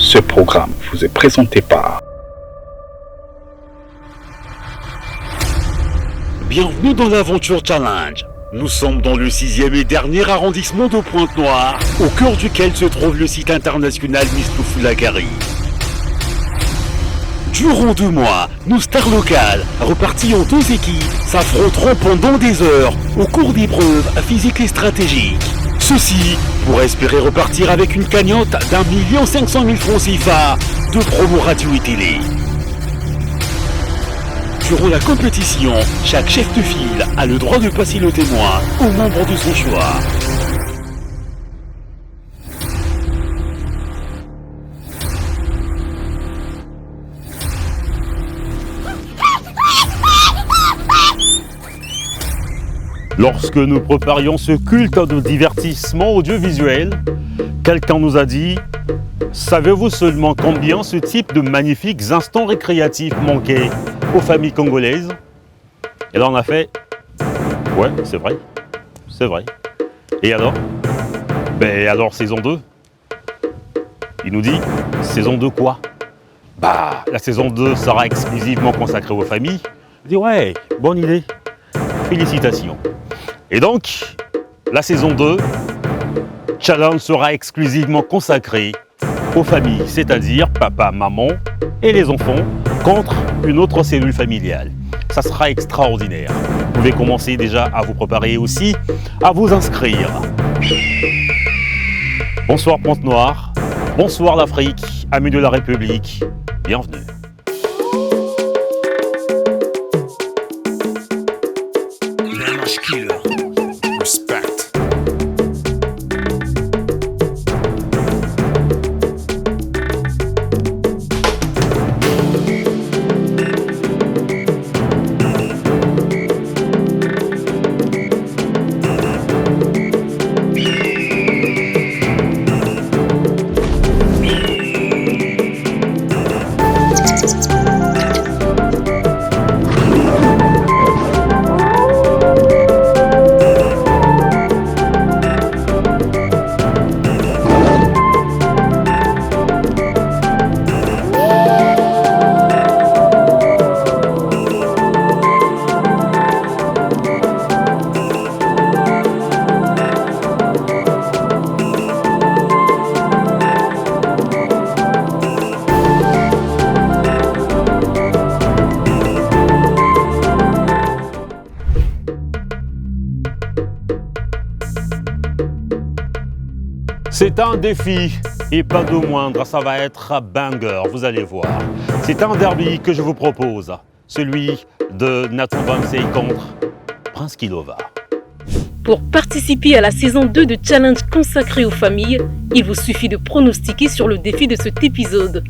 Ce programme vous est présenté par... Bienvenue dans l'Aventure Challenge. Nous sommes dans le 6e et dernier arrondissement de Pointe-Noire, au cœur duquel se trouve le site international Mistufulakari. Durant 2 mois, nos stars locales, reparties en 2 équipes, s'affronteront pendant des heures au cours d'épreuves physiques et stratégiques. Ceci pour espérer repartir avec une cagnotte d'1 500 000 francs CFA de promo radio et télé. Durant la compétition, chaque chef de file a le droit de passer le témoin aux membres de son choix. Lorsque nous préparions ce culte de divertissement audiovisuel, quelqu'un nous a dit « Savez-vous seulement combien ce type de magnifiques instants récréatifs manquait aux familles congolaises ?» Et là on a fait « Ouais, c'est vrai, c'est vrai. Et alors ?» Ben alors saison 2. Il nous dit « Saison 2 quoi ?» Bah la saison 2 sera exclusivement consacrée aux familles. Je dis « Ouais, bonne idée. Félicitations. » Et donc, la saison 2, Challenge sera exclusivement consacrée aux familles, c'est-à-dire papa, maman et les enfants contre une autre cellule familiale. Ça sera extraordinaire. Vous pouvez commencer déjà à vous préparer aussi, à vous inscrire. Bonsoir Pointe-Noire, bonsoir l'Afrique, amis de la République, bienvenue. Respect. C'est un défi et pas de moindre, ça va être banger, vous allez voir. C'est un derby que je vous propose, celui de Nathan Bamsey contre Prince Kilova. Pour participer à la saison 2 de Challenge consacré aux familles, il vous suffit de pronostiquer sur le défi de cet épisode.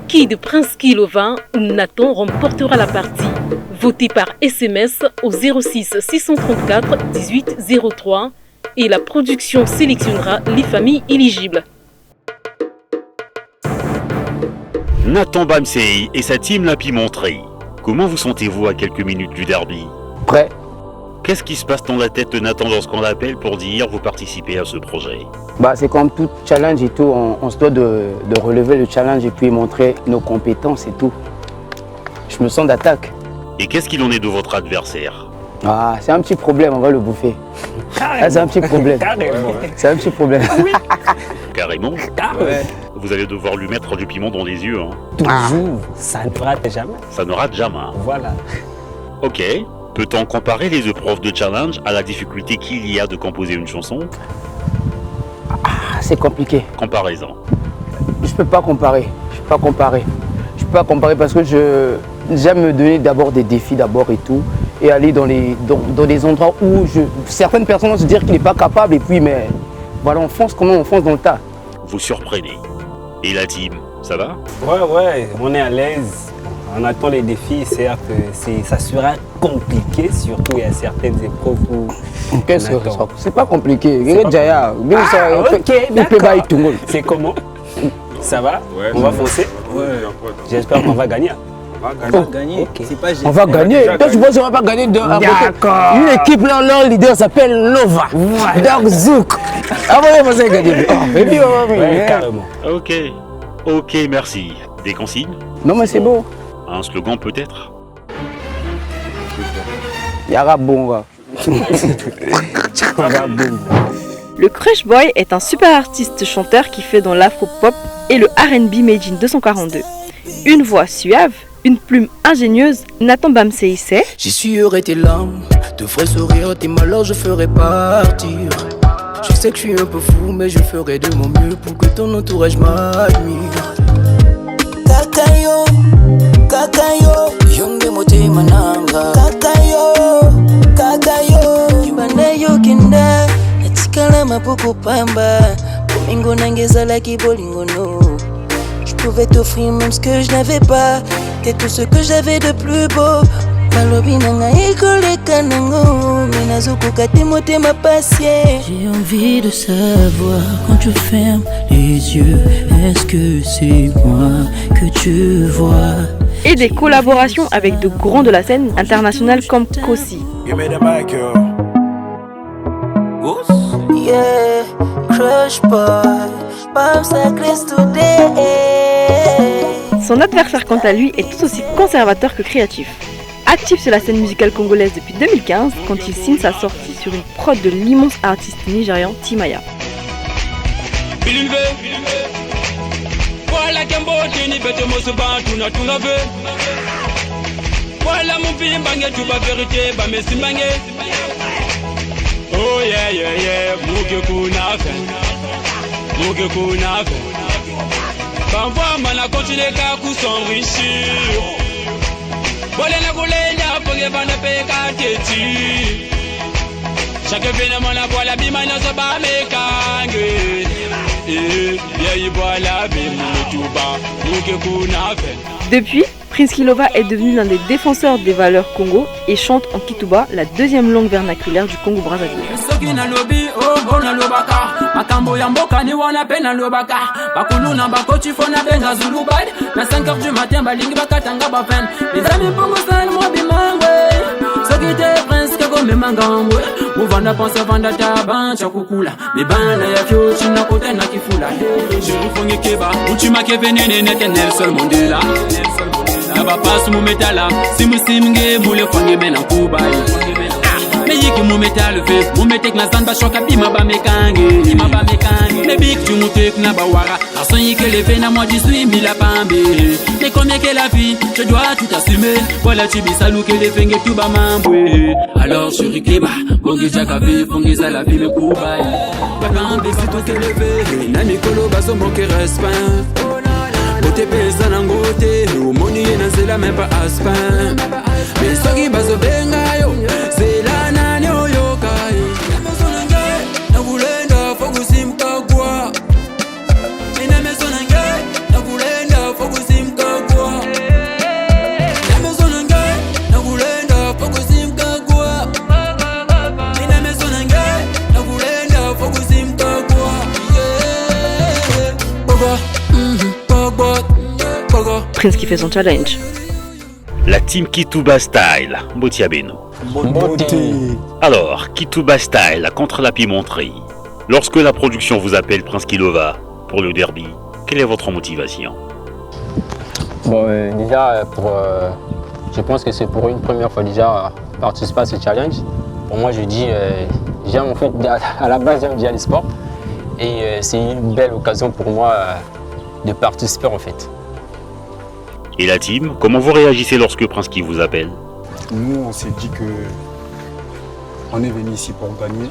Qui de Prince Kilova ou Nathan remportera la partie? Votez par SMS au 06 634 18 03 et la production sélectionnera les familles éligibles. Nathan Bamsey et sa team l'a pimenterie. Comment vous sentez-vous à quelques minutes du derby? Prêt. Qu'est-ce qui se passe dans la tête de Nathan lorsqu'on l'appelle pour dire vous participez à ce projet? C'est comme tout challenge et tout, on se doit de relever le challenge et puis montrer nos compétences et tout. Je me sens d'attaque. Et qu'est-ce qu'il en est de votre adversaire? C'est un petit problème, on va le bouffer. C'est un petit problème. C'est un petit problème. Carrément? Ouais. Vous allez devoir lui mettre du piment dans les yeux. Toujours, ça ne rate jamais. Ça ne rate jamais. Voilà. Ok. Peut-on comparer les épreuves de challenge à la difficulté qu'il y a de composer une chanson? C'est compliqué. Comparaison. Je peux pas comparer. Je peux pas comparer parce que j'aime me donner d'abord des défis d'abord et tout. Et aller dans des endroits où certaines personnes vont se dire qu'il n'est pas capable et puis mais voilà, on fonce comment on fonce dans le tas. Vous surprenez. Et la team, ça va? Ouais, on est à l'aise. On attend les défis, certes, ça sera compliqué, surtout il y a certaines épreuves où... C'est pas compliqué. C'est comment? Ça va? Ouais, on va foncer? Ouais. J'espère qu'on va gagner. On va gagner. Okay. C'est pas on va gagner. Toi, tu penses qu'on va pas gagner D'accord. Une équipe, leur leader s'appelle Nova. Voilà. Donc Zouk. Ah ouais, on va gagner. Ouais, carrément. Ok. Ok, merci. Des consignes? Non, mais c'est beau. Un slogan peut-être? Yara Bonga. Le Crush Boy est un super artiste chanteur qui fait dans l'afro-pop et le R&B made in 242. Une voix suave, une plume ingénieuse, Nathan Bamseïse. J'y suis tes larmes, te ferai sourire, tes malheurs je ferai partir. Je sais que je suis un peu fou, mais je ferai de mon mieux pour que ton entourage m'admire. Kakayo, kakayo, yonge mote mananga. Kakayo, kakayo, yubane yokinda, natikala mapoko pamba, pomingo nangeza la kibolingono. Je pouvais t'offrir même ce que je n'avais pas, quelque chose que j'avais de plus beau. J'ai envie de savoir quand tu fermes les yeux, est-ce que c'est moi que tu vois? Et des collaborations avec de grands de la scène internationale comme Kosi. Yeah, Crush Boy, Son adversaire quant à lui est tout aussi conservateur que créatif. Actif sur la scène musicale congolaise depuis 2015, quand il signe sa sortie sur une prod de l'immense artiste nigérian Timaya. Oh yeah yeah yeah, muke kunafe, muke kunafe. Bamva mana continue ka s'enrichir. Bolena kulenya ponge bana pe ka teti. Chaque événement la voix la bima na so ba mekange. Yeah ibola la bima tuba, muke kunafe. Depuis, Prince Kilova est devenu l'un des défenseurs des valeurs Congo et chante en Kituba, la deuxième langue vernaculaire du Congo-Brazzaville. Naba pasu mu metala simu simge mule kwange mena kubai me yiki mu metal ve mu metek na zamba shoka bima ba mekange me big tu mu tek na ba wara ason yiki le ve na moi 18 000 pambe mais combien que la vie je dois tout assumer voilà tu bisalu que le fenge tu ba mambwe alors chéri keba bongi jaka ve fongi za la vie me kubai ba pambe c'est tout que le ve na mikolo bazo manquer respect. Côté pesa nangote, umoni na zela même pas aspin. Mais soki bazo benga yo, zela nani oyokai. Na vulenda fokusim kagwa. Ina mesonanga, na vulenda fokusim kagwa. Na mesonanga, na vulenda fokusim kagwa. Ina mesonanga, na vulenda fokusim kagwa. Yeah. Baba. Prince qui fait son challenge. La team Kituba Style, Botiabeno. Alors, Kituba Style contre la pimenterie. Lorsque la production vous appelle Prince Kilova pour le derby, quelle est votre motivation? Bon, déjà, je pense que c'est pour une première fois déjà participer à ce challenge. Pour moi, je dis, j'aime en fait, à la base, j'aime bien le sport. Et c'est une belle occasion pour moi de participer en fait. Et la team, comment vous réagissez lorsque Prince qui vous appelle? Nous, on s'est dit que on est venu ici pour gagner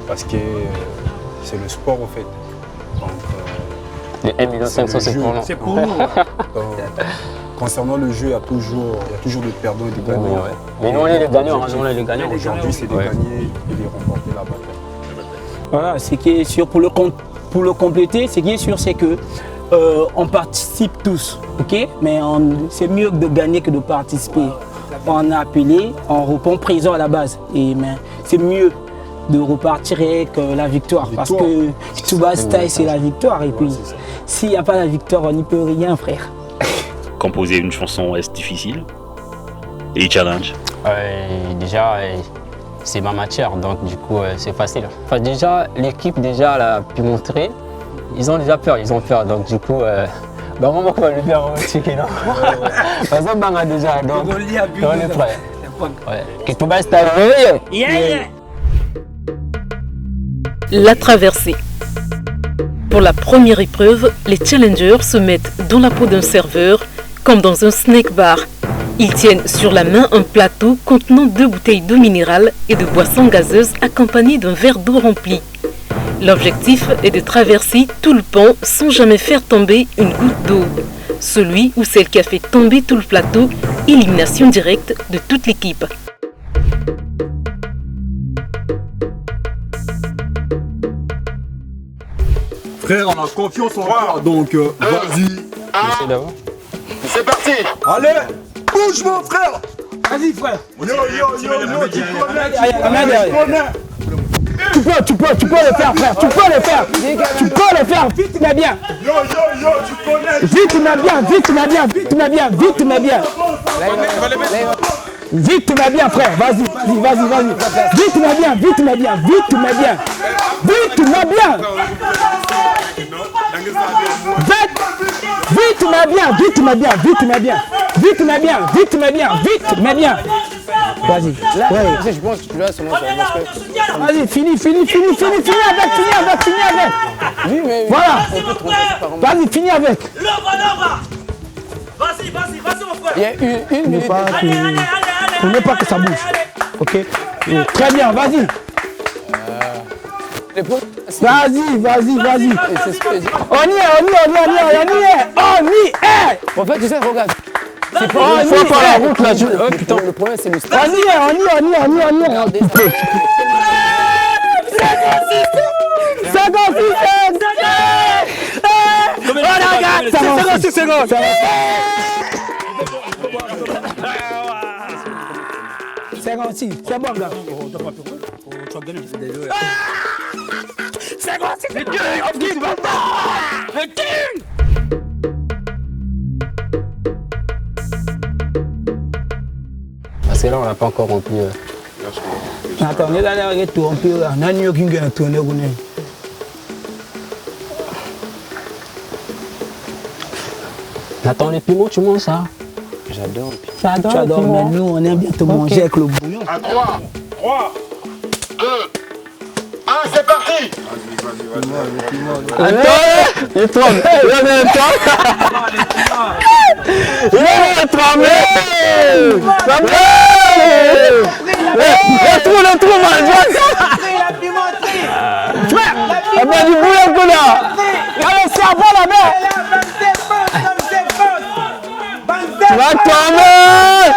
parce que c'est le sport en fait. Donc, les 1 500 000 c'est pour nous. Concernant le jeu, il y a toujours des perdants et des gagnants. Ouais. Mais nous, on est les gagnants. On est les gagnants. Aujourd'hui, c'est de gagner et de remporter la bataille. Voilà, ce qui est sûr, pour le compléter, ce qui est sûr, c'est que on participe tous, ok? Mais c'est mieux de gagner que de participer. On a appelé, on répond présent à la base. Mais c'est mieux de repartir avec la victoire. Parce que Kituba Style, c'est la victoire. Et puis, s'il n'y a pas la victoire, on n'y peut rien, frère. Composer une chanson, est-ce difficile? Et challenge? Déjà, c'est ma matière, donc du coup, c'est facile. Enfin, déjà, l'équipe déjà l'a pu montrer. ils ont déjà peur, ils ont peur. Donc du coup, bah on va le faire aussi, non? Parce qu'on banga déjà, donc on est prêt. Ouais. Qu'est-ce que tu vas se La traversée. Pour la première épreuve, les challengers se mettent dans la peau d'un serveur, comme dans un snack bar. Ils tiennent sur la main un plateau contenant 2 bouteilles d'eau minérale et de boissons gazeuses accompagnées d'un verre d'eau rempli. L'objectif est de traverser tout le pont sans jamais faire tomber une goutte d'eau. Celui ou celle qui a fait tomber tout le plateau, élimination directe de toute l'équipe. Frère, on a confiance en toi, donc vas-y. C'est parti. Allez, bouge mon frère. Vas-y frère. Yo, tu connais. Tu peux le faire frère, tu peux le faire. Tu peux le faire, vite mais bien. Yo, tu connais. Vite mais bien, vite mais bien, vite mais bien, vite mais bien. Vite mais bien frère, vas-y. Vite mais bien, vite mais bien, vite mais bien. Vite mais bien. Vite mais bien, vite mais bien, vite mais bien. Vite mais bien, vite mais bien, vite mais bien. Vas-y. Je pense que tu l'as seulement sur la Vas-y, finis avec. Oui, mais voilà. Vas-y, finis avec. Vas-y mon frère. Il y a une minute. Il ne faut pas que ça bouge. Ok. Très bien, vas-y. Vas-y. On y est. En fait, tu sais, regarde. C'est pas une fois par la route là. Oh putain, le problème c'est le stress. On y est. 56 secondes. 56, c'est bon gars. Tu vas gagner. 56, le king. Parce que là, on n'a pas encore rempli. Attends, on est dans les retours, on a New King à tourner. Attends, les piments, tu manges ça? J'adore. Tu adores, mais nous, on aime bien te manger avec le bouillon. À 3, 2, 1, c'est parti. Attends, il tremble. Le trou, frère, on a du bouillon qu'on a. Allez, cerveau là-bas. Tu vas tomber.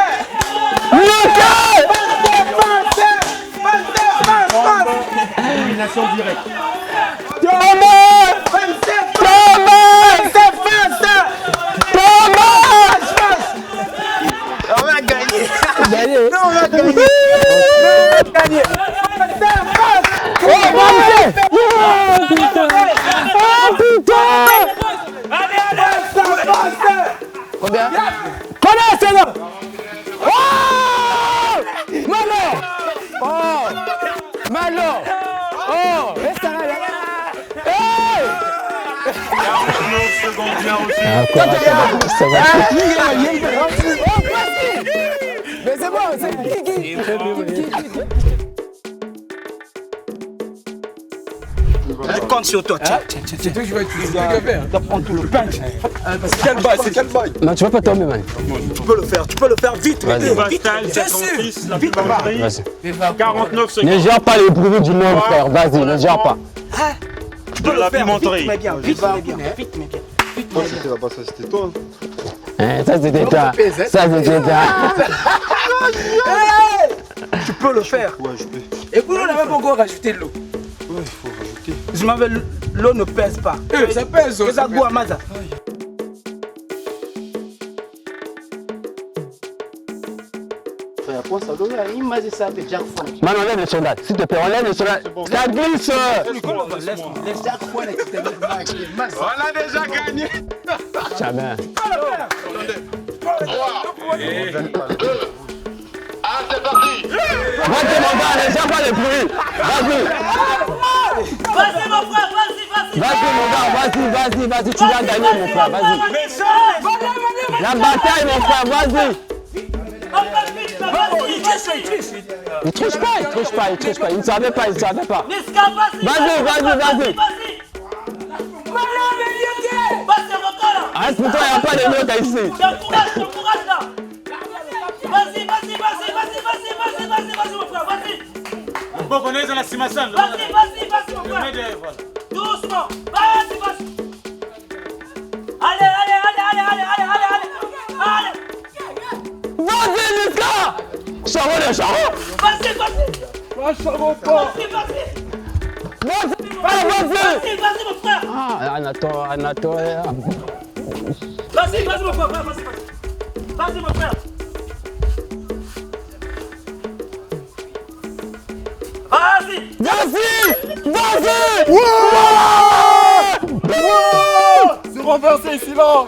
Élimination directe. On va gagner. On va gagner. Combien? C'est là. Malo. Reste là. 49 secondes bien reçues. Mais c'est bon, c'est qui? Je compte sur toi. C'est toi qui vas utiliser. Tu vas prendre tout le punch. C'est quel bail? Non, tu vas pas tomber, man. Tu peux le faire vite. Pascal, 56, la pimenterie. 49 secondes. Ne gère pas les brûlures du monde, frère. Vas-y, ne gère pas. Tu peux le faire vite, mais bien. Vite, mais bien. C'était là-bas, ça c'était toi. Ça c'était toi. Tu peux le faire. Ouais, je peux. Et puis on n'a même pas encore rajouté de l'eau. Ouais, il faut rajouter. Je m'avais l'eau ne pèse pas. Ça pèse. Ça goûte à maza. Man, enlève le soldat, s'il te plaît, enlève le soldat. Ça glisse. On a déjà gagné. Jamais. 3, 2, 1, c'est parti. Va te demander, ne gère pas les bruits. Vas-y. Vas-y mon frère, vas-y. Vas-y mon gars, vas-y, tu vas gagner mon frère, vas-y. La bataille mon frère, vas-y. Il triche pas, il ne savait pas. Vas-y. Arrête pour toi, il n'y a pas de mecs ici. Vas-y, mon frère, vas-y. Bon, on est dans la Simasan. Vas-y, mon frère. Doucement, vas-y. Allez. Vas-y, Niska. Charo. Vas-y. Vas-y, mon frère. Anatole. Vas-y, mon frère. Vas-y, mon frère. C'est renversé ici là.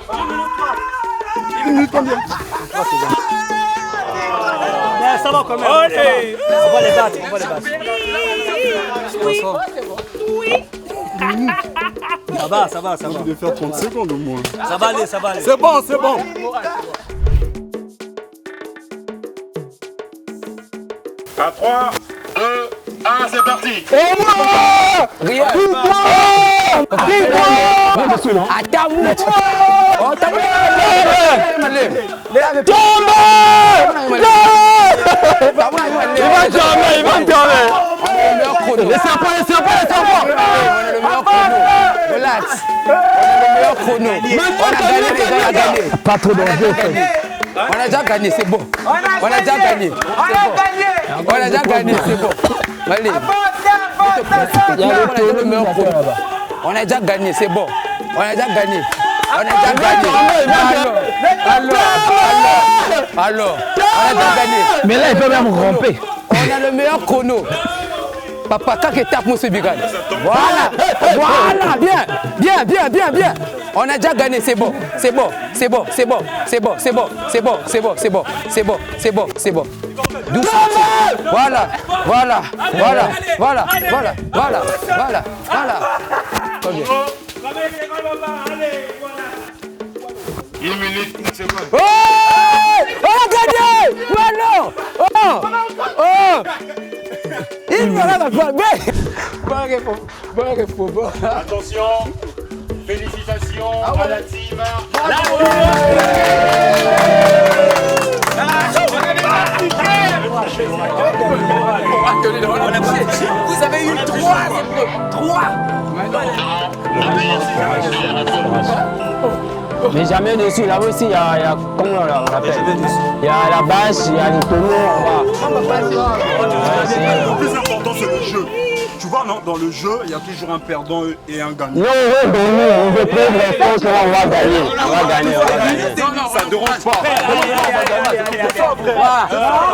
1 minute combien? Ça va quand même. Allez. On va les battre. Ça va. Je vais faire 30 secondes au moins. Ça va aller. C'est bon. À 3, 2, 1, c'est parti. Il va tomber. Laissez pas. Relax. On a le meilleur chrono. On a gagné. Pas trop d'enjeu. On a déjà gagné, c'est bon. On a déjà gagné. C'est bon. Allez. Il y a le meilleur chrono. On a déjà gagné, c'est bon. On a déjà gagné. Alors, on a déjà gagné. Mais là, il peut même ramper. On a le meilleur chrono. Papa, quand il tape mon Bigal. Voilà, bien. On a déjà gagné, c'est bon. Doucement. Voilà. Allez, 1 minute, 30 secondes. Oh, on a gagné. Voilà. Il me l'a pas. Bon. Attention, félicitations à la team. Vous avez eu 3. Mais jamais dessus, là aussi il y a comment on l'appelle? Il y a la bâche, il y a le tonneau en bas. Le plus important c'est le jeu. Tu vois, non, dans le jeu, il y a toujours un perdant et un gagnant. Non, on veut gagner, on veut prendre la force, on va gagner. Non, ça ne dérange pas.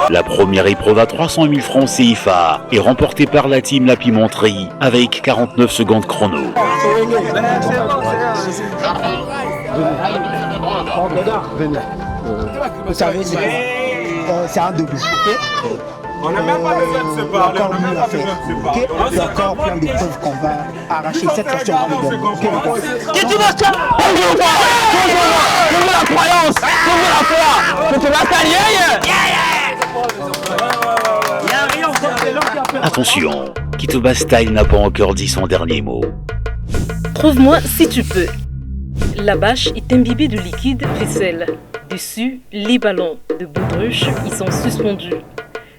La première épreuve à 300 000 francs CFA est remportée par la team La Pimenterie avec 49 secondes chrono. Vous savez, c'est un double. On n'a même pas besoin de se parler. Il y a encore plein d'épreuves qu'on va arracher. Cette fois-ci, on va le gagner. Qui tu vas faire? Toujours la croyance, toujours la foi. Que tu vas gagner. Attention, Kitoba Style n'a pas encore dit son dernier mot. Trouve-moi si tu peux. La bâche est imbibée de liquide vaisselle. Dessus, les ballons de baudruche y sont suspendus.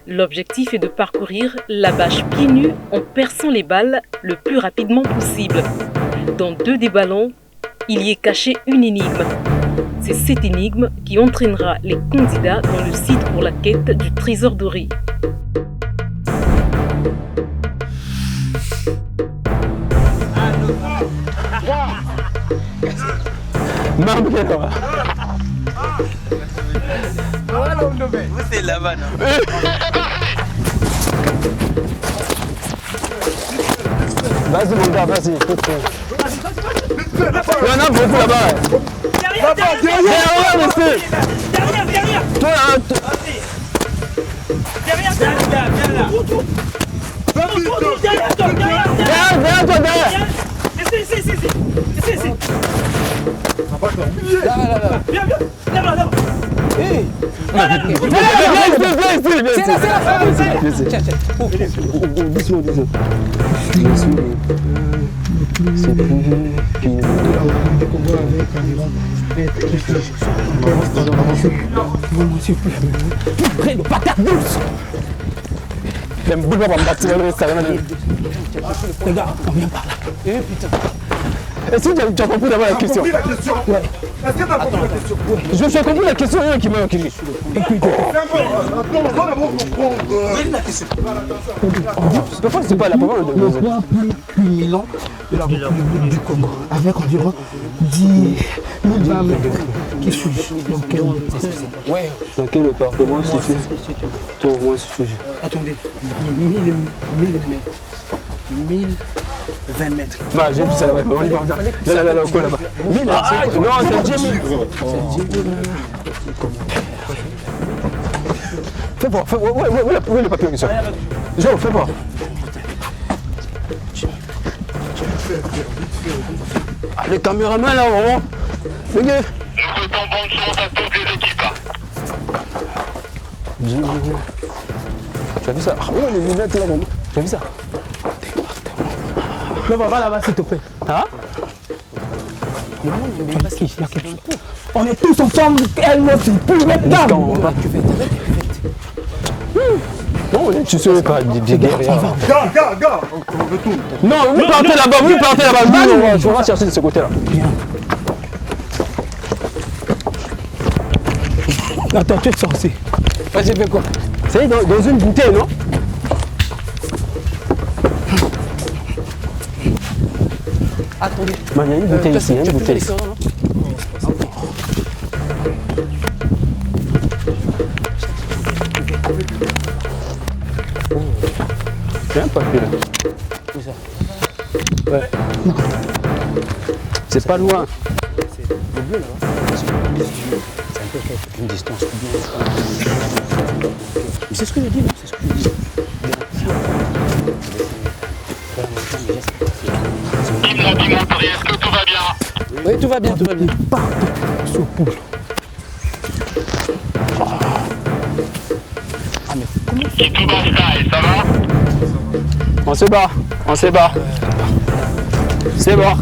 L'objectif est de parcourir la bâche pieds nus en perçant les balles le plus rapidement possible. Dans 2 des ballons, il y est caché une énigme. C'est cette énigme qui entraînera les candidats dans le site pour la quête du trésor doré. Vous c'est là-bas, non? Vas-y mon gars, vas-y. Il y en a beaucoup là-bas. Derrière, monsieur. Toi là. Derrière là. Derrière toi, derrière. Ici. Là. Viens. Là-bas. Hey. C'est là. Tiens. Doucement. C'est plus Près de patate douce. Même boule pas me battre dans le restaurant. Regarde, on vient par là. Eh putain. Est-ce que tu as compris d'abord la question? Ouais. Est-ce que tu as compris la question? Je suis compris la question qui m'a écrit. Attends, on va d'abord comprendre. La question. Pourquoi c'est pas la parole de le poids plus culminant de la République du Congo, avec environ 10 000 mètres. Qui suis-je? Ouais. Dans quel département situé? Toi, moi, situé. Attendez, 1020 mètres. Bah, j'ai vu ça là-bas. On y va, là, quoi là-bas? 1000, non, c'est 10 000. Fais voir, où est le papier que ça? Jean, fais voir. Ah, les caméramans là, vraiment. Les gars. Nous souhaitons bonne chance à toutes les équipes. Tu as vu ça? Ah ouais, les lunettes là, vraiment. Tu as vu ça? Non, va là-bas, s'il te plaît. Hein? On est tous ensemble, elle ne fait plus maintenant. Non, tu serais pas des guerriers. Gars, on retourne. Non, vous partez là-bas, Nous, on va chercher de ce côté-là. Attends, tu es sorti. Vas-y, fais quoi? C'est dans une bouteille, non? Attendez. Il y a une bouteille ici, une bouteille. Il y a un papier là. Où ça? Ouais. C'est pas loin. C'est le bleu là-bas. C'est un peu une distance. C'est ce que je dis, non? C'est ce que je dis. Dis-moi, est-ce que tout va bien? Oui, tout va bien. Partez sur poule. Ah, mais comment Et tout dans style, ça va? On se bat. C'est bon.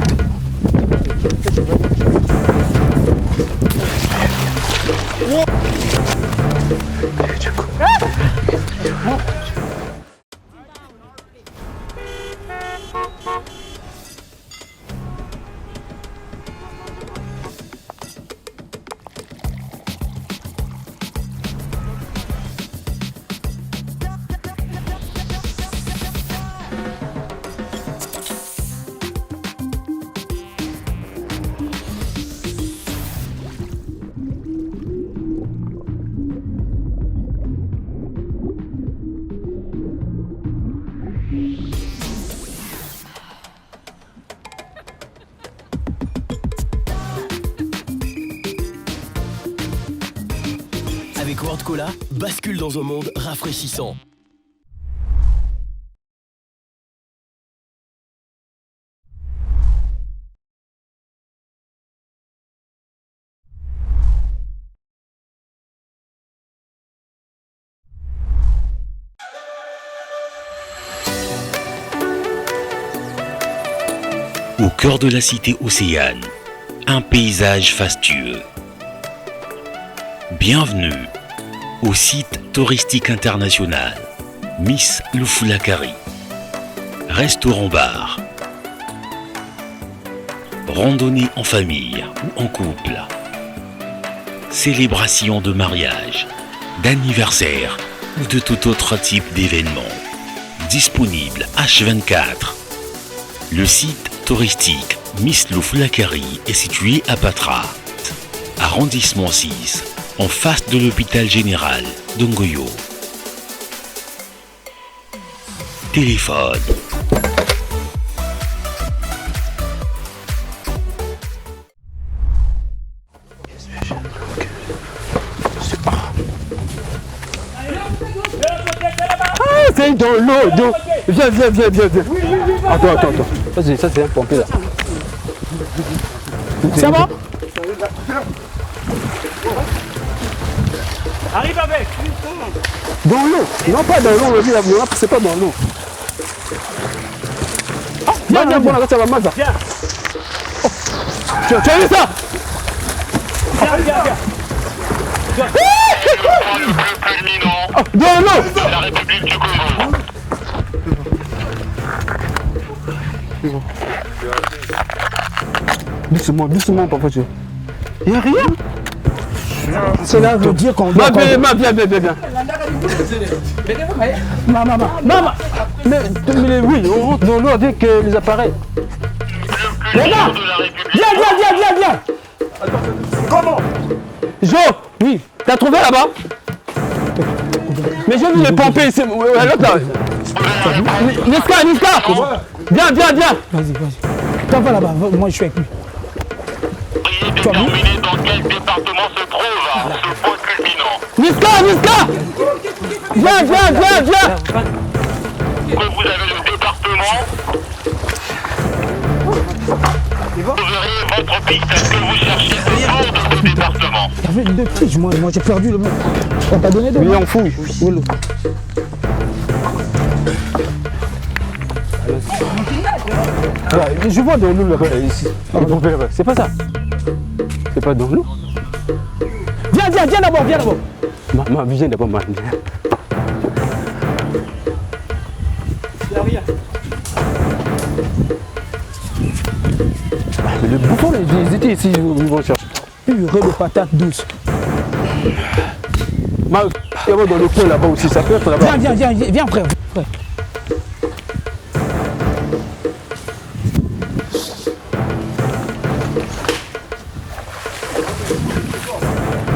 Avec World Cola, bascule dans un monde rafraîchissant. Au cœur de la cité océane, un paysage fastueux. Bienvenue au site touristique international Miss Lufulakari. Restaurant-bar. Randonnée en famille ou en couple. Célébration de mariage, d'anniversaire ou de tout autre type d'événement. Disponible H24. Le site touristique Miss Lufulakari est situé à Patra, arrondissement 6, en face de l'hôpital général d'Ongoyo. Téléphone. C'est dans l'eau, Viens. Attends. Vas-y, ça c'est un pompier là. Ça va? Arrive avec. Dans l'eau. Non, pas dans l'eau, c'est pas dans l'eau. Viens, viens, bon, ça va mal ça. Viens. Tu as vu ça? Viens, viens, viens. Dans l'eau. La République du Congo. Doucement, doucement, papa. Il n'y a rien. Cela veut dire qu'on doit... Viens. Maman. Mais oui, on rentre dans l'eau avec les appareils. Les gars, viens. Comment? Jo, oui, t'as trouvé là-bas? Mais j'ai vu les pompiers, c'est l'autre là. Niska. Viens. Vas-y. Toi, va là-bas, moi je suis avec lui. Déterminer dans quel département se trouve ce point culminant. Niska. Viens. Que vous avez le département, vous verrez votre piste. Est-ce que vous cherchez le nom de ce département? Il y avait deux piges, moi j'ai perdu le mot. On t'a donné deux. Oui, on fouille. Je vois dans l'eau là-bas, ici. C'est pas ça. C'est pas dans l'eau. Viens d'abord. Ma vision d'abord, man. Mais le bouffon, ils étaient ici, ils vont chercher. Purée de patates douces. Il y a dans le coin là-bas aussi, ça peut être là-bas. Viens frère.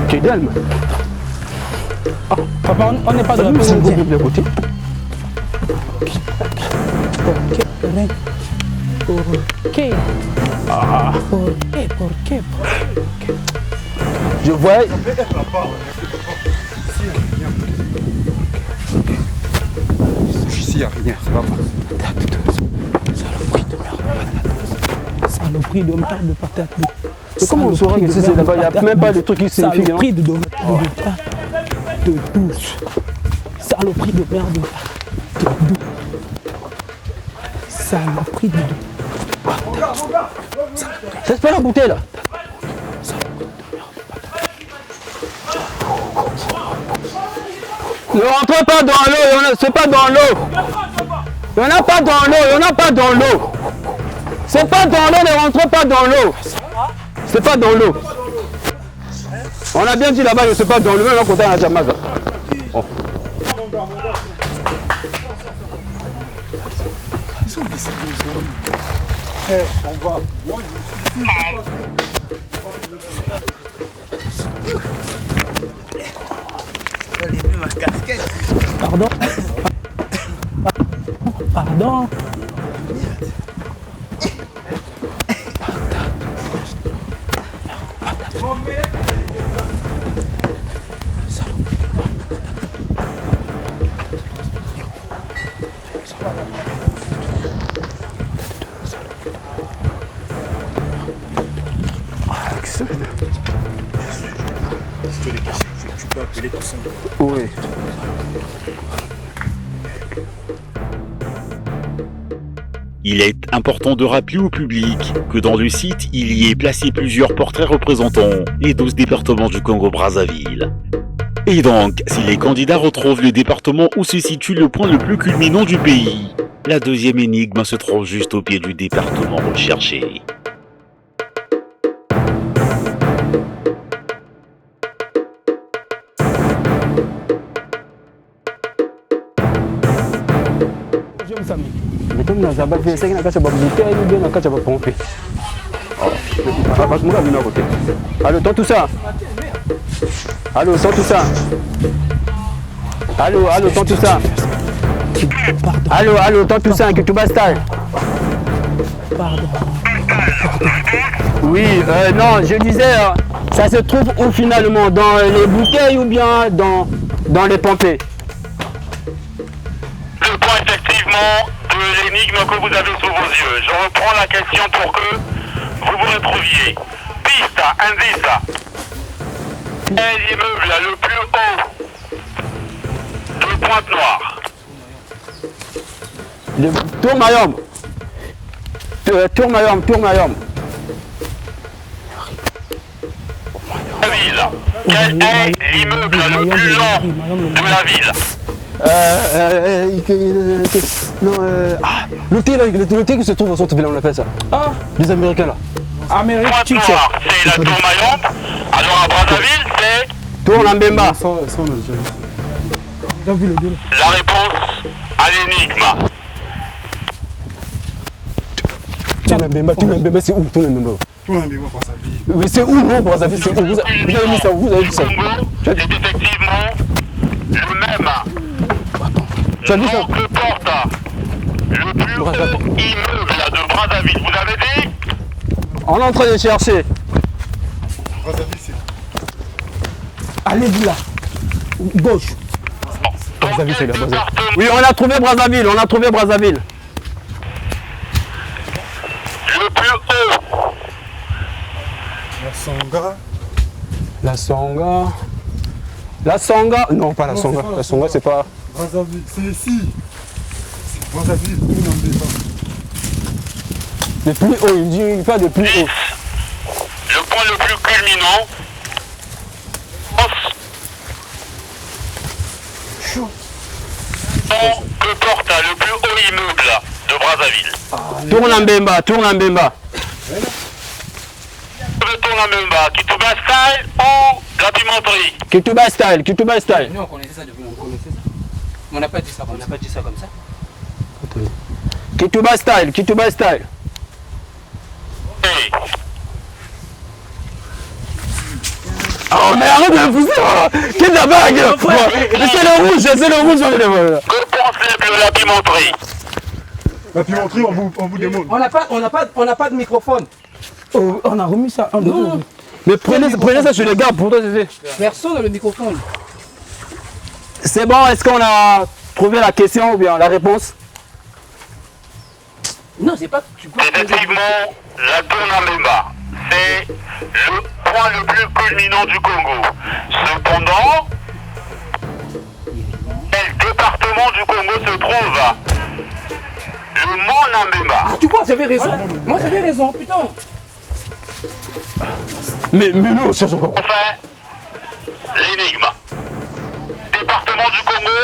Quel dalme. Papa, on n'est pas dans la maison. De côté. Je vois. Ici, il n'y a rien, c'est pas bon. Saloperie de merde de patate. Comment on saura que c'est là-bas? Il n'y a même pas de truc qui signifie. Saloperie de patate de douce. Saloperie de merde de douce. Saloperie de douce. C'est pas la bouteille là. Ne rentrez pas dans l'eau, c'est pas dans l'eau. Il n'y en a pas dans l'eau, C'est pas dans l'eau, ne rentrez pas dans l'eau. C'est pas dans l'eau. On a bien dit là-bas, c'est pas dans l'eau, même côté à la Jamaïque. Oh. On va. Ma casquette. Pardon. Tu peux appeler tout ça. Oui. Il est important de rappeler au public que dans le site, il y est placé plusieurs portraits représentant les 12 départements du Congo-Brazzaville. Et donc, si les candidats retrouvent le département où se situe le point le plus culminant du pays, la deuxième énigme se trouve juste au pied du département recherché. Mais comme dans la base, c'est que la bouteille ou bien la cache va pomper. Allô, tends tout ça. Allô, tends tout ça. Allô, tends tout ça. Allô, tends tout ça, que tu bastas. Pardon. Oui, non, je disais, ça se trouve où finalement? Dans les bouteilles ou bien dans les pompées? Le point effectivement de l'énigme que vous avez sous vos yeux. Je reprends la question pour que vous vous retrouviez. Piste, indice. Quel immeuble le plus haut de Pointe-Noire? Tourmayom. Tourmayom. La ville. Quel est l'immeuble le plus long de la ville? L'hôtel qui se trouve au centre-ville, on appelle ça. Ah, Les Américains là. Pointe-Noire, c'est la Tour Mayombe. Alors à Brazzaville, c'est Tour Lambemba. la réponse à l'énigme. Tour Lambemba, c'est où Tour Lambemba? Mais c'est où, non, Brazzaville? C'est où? Vous avez mis ça où? Vous avez dit ça? C'est effectivement le même. Tu as dit ça? Que porte le plus haut immeuble de Brazzaville. Vous avez dit? On est en train de chercher. Allez-y là. Gauche. Brazzaville, c'est là, Brazzaville. Oui, on a trouvé Brazzaville. Le plus haut. La Sangha. Non, pas la Sangha. La Sangha, c'est pas. Brazzaville, c'est ici. Brazzaville, tout n'en fait pas. Le plus haut, il dit pas de plus haut. Le point le plus culminant. Que porte le plus haut immeuble de Brazzaville? Tour Lambemba. Le Tour Lambemba, Kituba Style ou la pimenterie? Kituba Style. Nous on connaissait ça depuis, on connaissait ça. On n'a pas dit ça comme ça. Kituba Style. Hey. Oh mais arrête de me pousser. Quelle la bague. Mais c'est le rouge. Que pense de la pimenterie? La pimenterie, on vous demande. On n'a pas de microphone. Oh, on a remis ça. Non. Mais prenez ça sur les gars, pour toi c'est fait. Personne n'a le microphone. C'est bon, est-ce qu'on a trouvé la question ou bien la réponse? Non, c'est pas. Effectivement, la Tour Lambemba, c'est le point le plus culminant du Congo. Cependant, quel département du Congo se trouve le mont Lambemba? Ah, tu vois, j'avais raison. Moi j'avais raison, putain. Mais non, c'est encore. Enfin, l'énigme. Département du Congo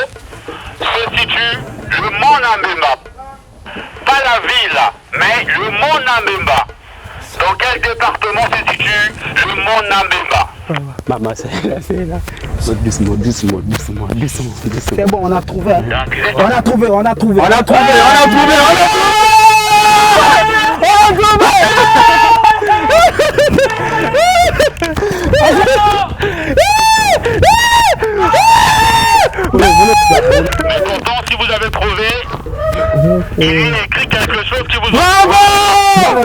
se situe le mont Lambemba. Pas la ville, mais le mont Lambemba. Dans quel département se situe le mont Lambemba? Maman, c'est là. Doucement. C'est bon, on a trouvé. Mais pourtant, si vous avez trouvé, il y a écrit quelque chose qui vous... Bravo!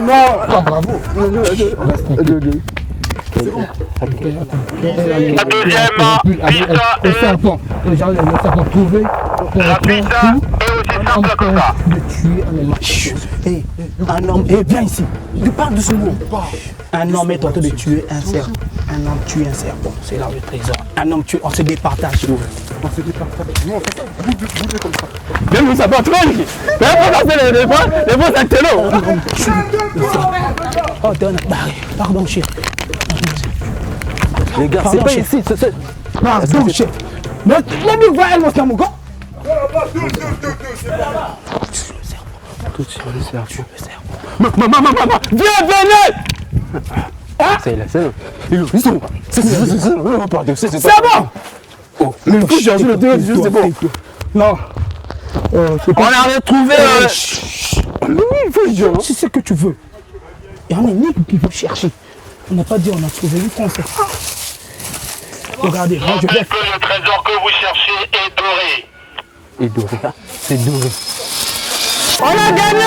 Non, bravo. La deuxième piste Le serpent. Le serpent trouvé. La piste est aussi simple que ça. Un homme, viens ici. Tu parles de ce mot. Un homme est en train de tuer un serpent. Un homme tue un serpent. C'est là le trésor. Un homme tue, on se départage. On se départage. Nous on fait ça. Vous comme ça. Même vous savez pas trop. Mais pourquoi c'est les bons acteurs? Oh, pardon, chef. Les gars, c'est pas ici. Pardon, chef. Mais let me voir elle, mon gars. Maman, viens, venez. C'est là. C'est bon. Oh, le coup, j'ai le deux, c'est bon. Non. On a retrouvé. Oui, il faut dire. C'est ce que tu veux. Et on est né qu'il faut chercher. On n'a pas dit on a trouvé une français. Regardez, moi je vais. Que le trésor que vous cherchez est doré. Et doré, c'est doré. On a gagné.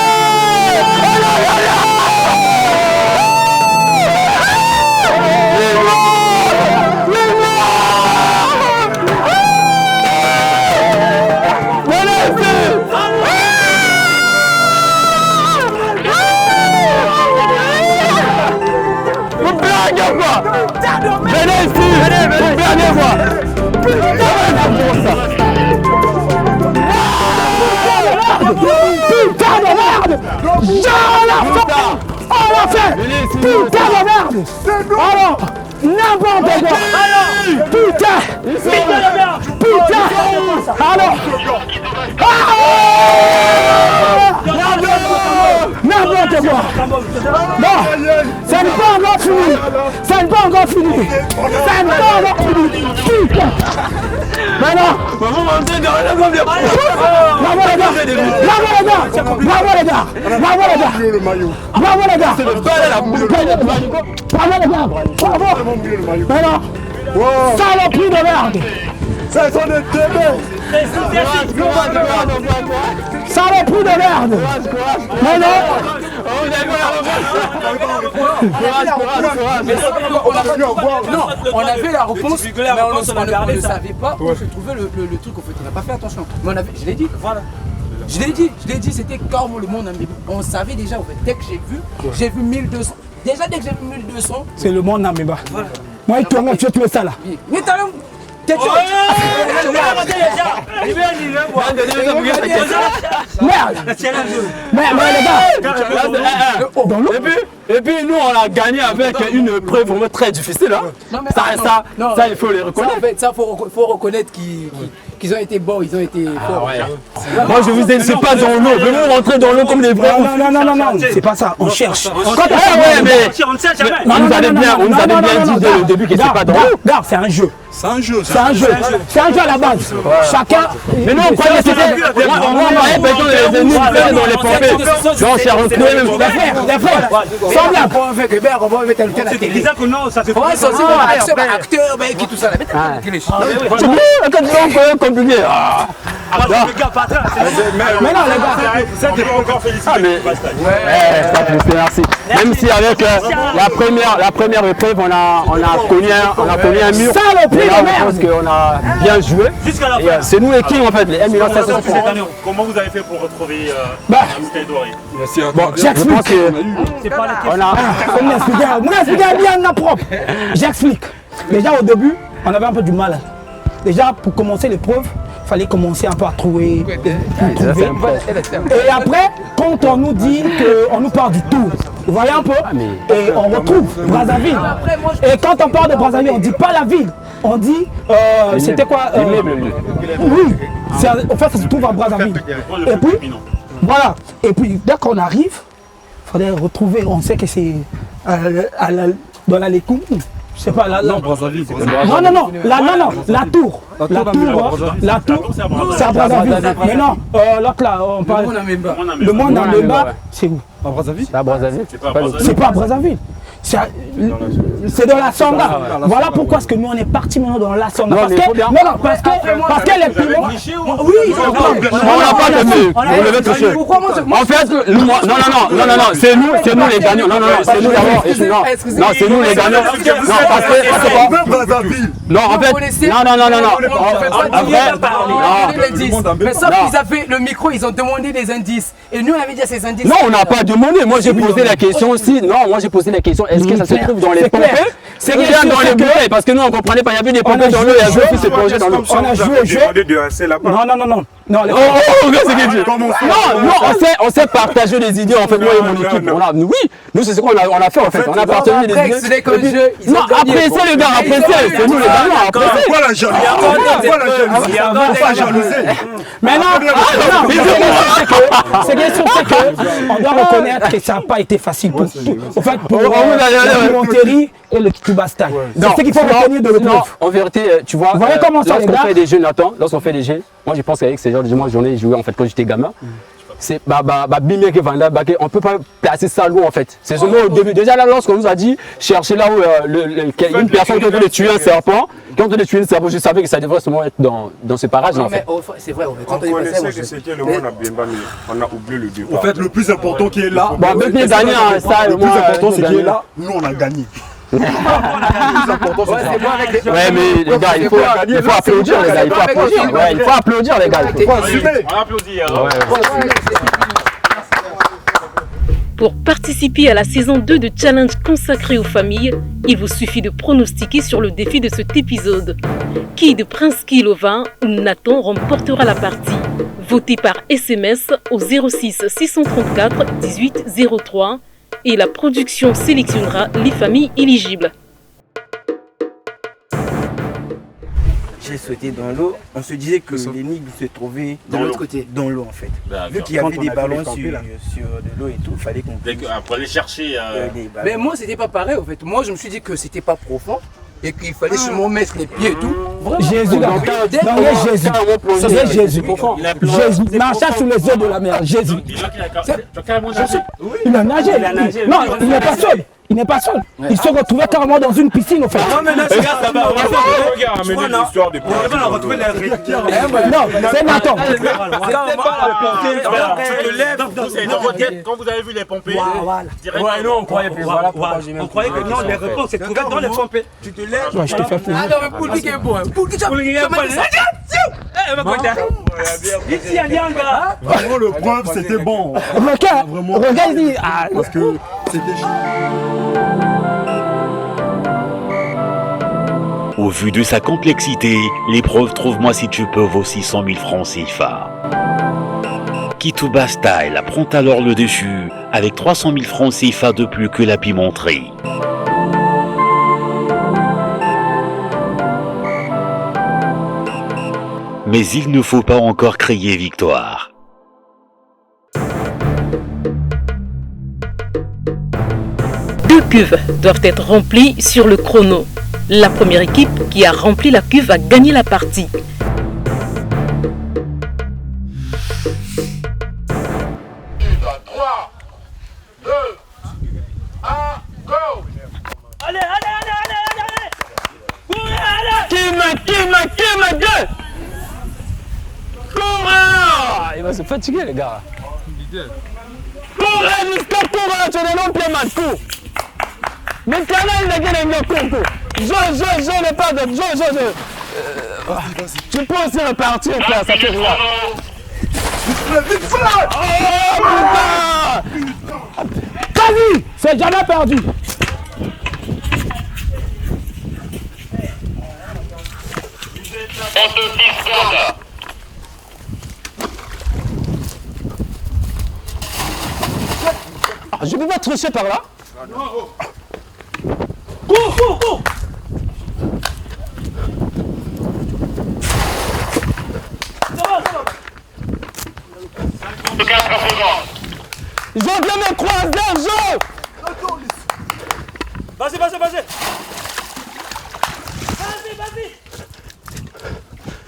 On l'a fait. Putain de merde. Alors, n'importe quoi. Putain. Alors. N'importe quoi. Non, ça n'est pas encore fini. Ça n'est pas encore fini. Putain. Maintenant. Bravo les gars. C'est le bal à la boule. Bravo. Maintenant. Saloperie de merde. Ça sont des bébés. Saloperie de merde. Maintenant. On avait la réponse, mais on ne savait pas où se trouvait le truc. En fait, on n'a pas fait attention. Mais je l'ai dit, voilà. Je l'ai dit, c'était comme le monde. On savait déjà, en fait, dès que j'ai vu 1200. Déjà, dès que j'ai vu 1200. C'est le monde Nameba. Voilà. Moi, tu as tué ça là. Mais t'as Et puis nous on a gagné avec une preuve vraiment très difficile. Ça il faut les reconnaître. En fait, ça faut reconnaître qu'ils ont été bons, ils ont été forts. Moi je vous ai dit, c'est pas dans l'eau, venez rentrer dans l'eau comme des vrais. Non, c'est pas ça, on cherche. On nous avait bien dit dès le début que c'est pas dans l'eau. Regarde, c'est un jeu. C'est un jeu à la base. Chacun. Mais nous on croyait que c'était. On croyait plutôt les ennemis dans les pompées. Non, c'est rentré même. Les frères. Sans blague. On va mettre tel C'est bizarre que non, ça se fait pas. Acteur, qui tout ça. C'est bon, quand tu vas compliqué. Mais non, les gars. Ça, t'es pas encore félicité. Merci. Même si avec la première épreuve, on a connu un mur. Mais là, je pense qu'on a bien joué. C'est nous les kings en fait, les M. Comment vous avez fait pour retrouver Skydori? J'explique. J'explique. Déjà au début, on avait un peu du mal. Déjà pour commencer l'épreuve, il fallait commencer un peu à trouver. Et après, quand on nous dit qu'on nous parle du tour, vous voyez un peu, et on retrouve Brazzaville. Et quand on parle de Brazzaville, on ne dit pas la ville. On dit, c'était quoi oui, en fait ça se trouve à Brazzaville. Et puis, voilà. Et puis dès qu'on arrive, il fallait retrouver, on sait que c'est dans la Lécoum. Je sais pas, non, Brazzaville. Non, la tour. La tour, c'est à Brazzaville. Mais non, l'autre là, on parle. Le monde en bas, c'est où? À Brazzaville? C'est à Brazzaville. C'est pas à Brazzaville. C'est dans la Sonda. Voilà pourquoi est-ce que nous on est partis maintenant dans la Sonda. Parce que les piments. Oui, on n'a pas de on devait toucher. En fait, non, c'est nous les gagnants. Non, c'est nous d'abord. Non, c'est nous les gagnants. Non, parce que. Non, en fait. Non. Mais sauf qu'ils avaient le micro, ils ont demandé des indices. Et nous on avait dit ces indices. Non, on n'a pas demandé. Moi j'ai posé la question aussi. Non, moi j'ai posé la question. Est-ce que ça se trouve dans les pompées? C'est bien dans les bouteilles parce que nous on ne comprenait pas. Il y avait des pompées dans l'eau et un jeu qui s'est plongé dans l'eau. On a joué. Non, on s'est partagé des idées en fait, moi et mon équipe. Oui, nous c'est ce qu'on a fait en fait. On a partagé des idées. Non, appréciez les gars, appréciez. C'est nous les gagnants. Pourquoi la jalousie? Mais non, c'est qu'on doit reconnaître que ça n'a pas été facile pour tout. En fait, pour Montéry et le Tubastaï. C'est ce qu'il faut retenir de l'épreuve. En vérité, tu vois, lorsqu'on fait des jeux, Nathan, lorsqu'on fait des jeux, moi je pense qu'avec ces genres de jeux, moi j'en ai joué en fait quand j'étais gamin. C'est Bimé que Vanda, on ne peut pas placer ça loin en fait. C'est seulement au début. Déjà là, lorsqu'on nous a dit chercher là où une personne qui a voulu tuer un serpent, je savais que ça devrait seulement être dans ce parage en fait. C'est vrai, on connaissait que c'était le monde à Bimba, mais on a oublié le départ. En fait, le plus important qui est là, le plus important c'est qui est là, nous on a gagné. Ouais, mais les gars, il faut applaudir les gars, il faut applaudir. Ouais, il faut applaudir les gars. On applaudit. Pour participer à la saison 2 de Challenge consacré aux familles, il vous suffit de pronostiquer sur le défi de cet épisode. Qui de Prince Kilovin ou Nathan remportera la partie? Votez par SMS au 06 634 18 03 et la production sélectionnera les familles éligibles. J'ai sauté dans l'eau, on se disait que l'énigme se trouvait de l'autre côté, dans l'eau en fait. Vu qu'il y avait des ballons sur de l'eau et tout, il fallait qu'on puisse... Pour aller chercher... Mais moi c'était pas pareil en fait, moi je me suis dit que c'était pas profond et qu'il fallait seulement mettre les pieds et tout. Jésus, Jésus, Jésus, Jésus, marchait sur les eaux de la mer, Jésus. Il a nagé, non, il n'est pas seul. Il n'est pas seul. Il se retrouvait carrément dans une piscine, en fait. Non, mais là, c'est ça va. On va l'histoire des points. On va retrouver la réalité. Non, c'est Nathan. Quand vous avez vu les pompées, ouais, non, on croyait que non, les réponses se trouvaient dans les pompées. Tu te lèves. Je te fais plaisir. Ah non, mais pour qui est bon. Pour qui est bon. Ici, il y a un gars. Vraiment, le preuve, c'était bon. Regarde, il dit. Parce que c'était. Au vu de sa complexité, l'épreuve Trouve-moi si tu peux vaut 600 000 francs CFA. Kitouba Style prend alors le dessus avec 300 000 francs CFA de plus que la pimenterie. Mais il ne faut pas encore crier victoire. Deux cuves doivent être remplies sur le chrono. La première équipe qui a rempli la cuve a gagné la partie. Il va se fatiguer, les gars. Courez jusqu'à courant, tu es le long pied, Matko. Mais canal, les gars, les gars, je n'ai pas de. Tu peux aussi repartir, frère, ça fait rien. Oh putain! Vas-y, c'est jamais perdu. Je peux pas tricher par là. Cours! Ils ont bien me croiser, Jean. Vas-y.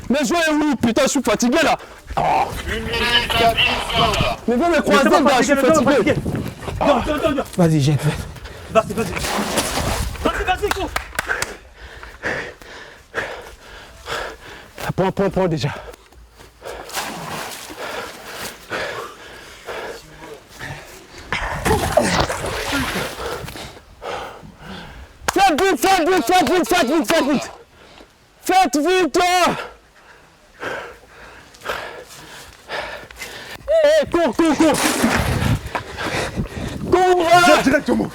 Mais je est où? Putain, je suis fatigué là. Oh. Mais viens me croiser, là, je suis fatigué. Vas-y, jette. Vas-y, cours. Prends déjà. Faites vite. Eh, cours. Cours. Directement.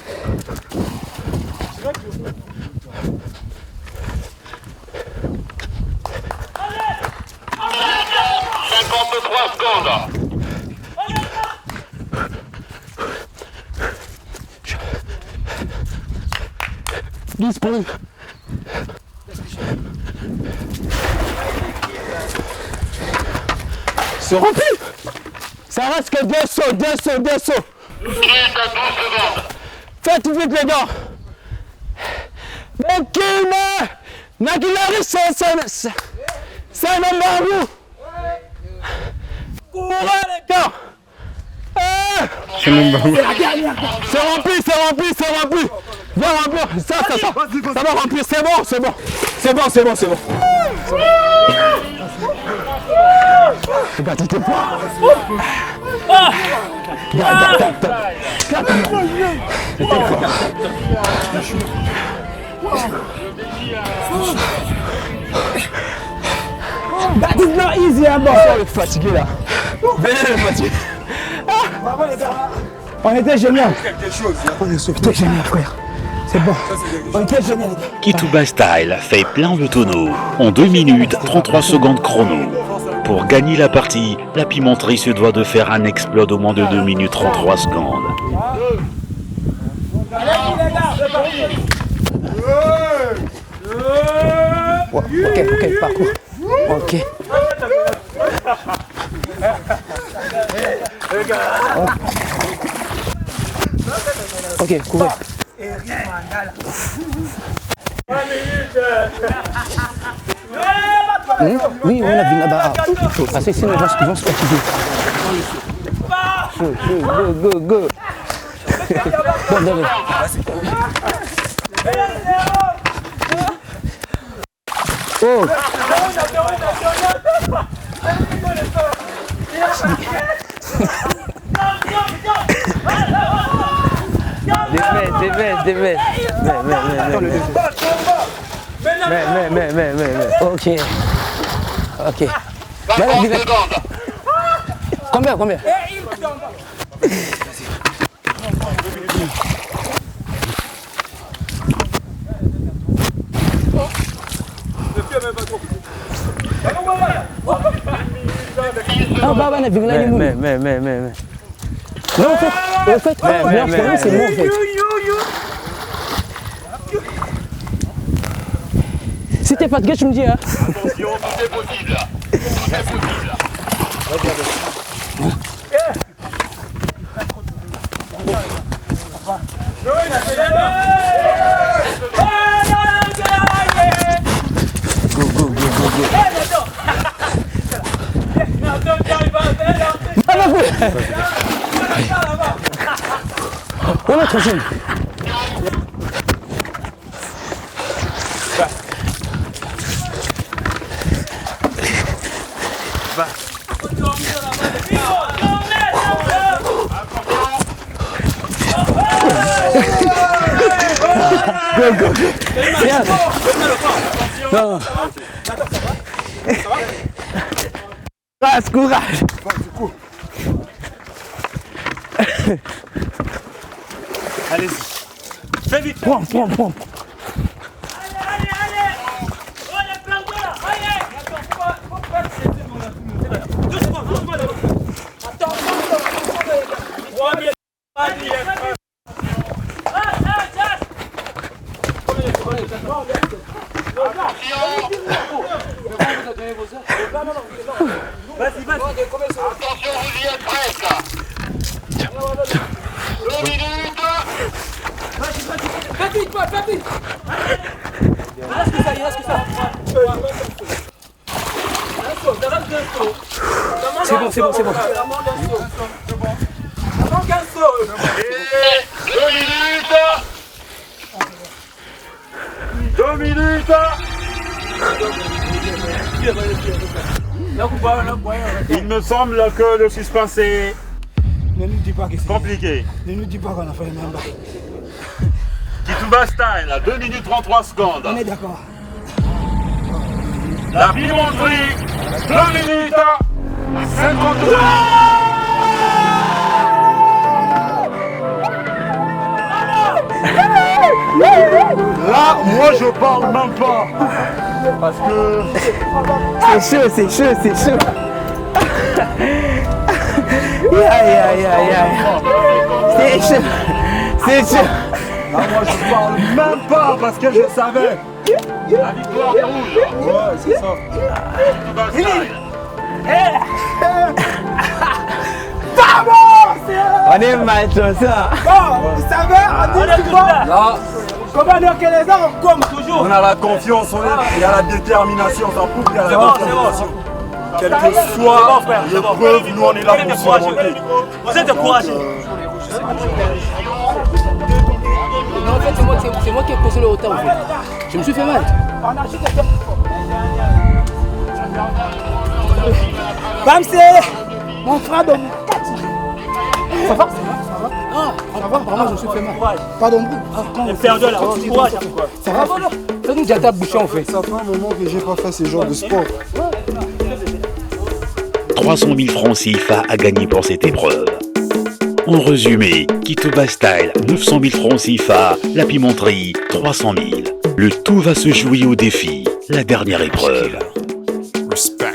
Disponible. C'est rempli. Ça reste que 2 sauts. Faites vite les gars. Mais qui Nagilari, c'est un embargo. Courez les gars. C'est mon baron. C'est rempli. Viens remplir. Ça va remplir. C'est bon. Regarde, t'es pas. That is not easy, hein, boss. On est fatigué là. Venez, fatigué. Bravo les gars. On était génial. Quelque chose. On était génial, frère. C'est bon. On était génial. Kituba Style fait plein le tonneau en 2 minutes 33 secondes chrono. Pour gagner la partie, la pimenterie se doit de faire un exploit de moins de 2 minutes 33 secondes. Ok, parcours. Ok. Ok, couvert. Oui, on a vu là-bas. Parce que sinon, ils vont se fatiguer. Go. Bon, oh. Des Ok. Combien mais. Non, en fait, c'est moi en fait. Si t'es fatigué, tu me dis, hein. Attention, tout est possible. On est trop jeune. Go. Viens. Non. Courage. Allez-y. Fais vite. Prends. Allez. On est plein de là. Allez. Doucement. Attends. 3 minutes. Vas-y. Attention, vous y êtes presque. 2 minutes. Fais vite. Il reste que ça. C'est bon. Et 2 minutes. 2 minutes. Il me semble que le suspense est Ne nous dis pas que c'est compliqué. Ne nous dis pas qu'on a fait le même bail. Kituba Style à 2 minutes 33 secondes. On est d'accord. La pimenterie, 2 minutes 52. Là, moi je parle même pas. Parce que... C'est chaud. Aïe. C'est chaud. Là, moi je parle même pas parce que je savais. La victoire des rouges. Ouais, c'est ça. Kituba Style. On est mal ça. Bon, vous savez, on dit souvent. Là, Comment dire que les arts comme toujours. on a la confiance, il y a la détermination, ça prouve qu'il y a la détermination. Quelle que soit l'épreuve, nous on est là pour surmonter. Vous êtes courageux. Non, en fait, c'est moi qui ai causé le retard en fait. Je me suis fait mal. Bamsé, mon frère de mon cat. Ça va? Ah, apparemment je me suis fait mal. Pardon, J'ai perdu là, courage. ça va? Fais-nous déjà ta bouchon en fait. Ça fait un moment que j'ai pas fait ce genre de sport. 300 000 francs CFA à gagner pour cette épreuve. En résumé, Kitoba Style, 900 000 francs CFA, la pimenterie, 300 000. Le tout va se jouer au défi, la dernière épreuve. Respect.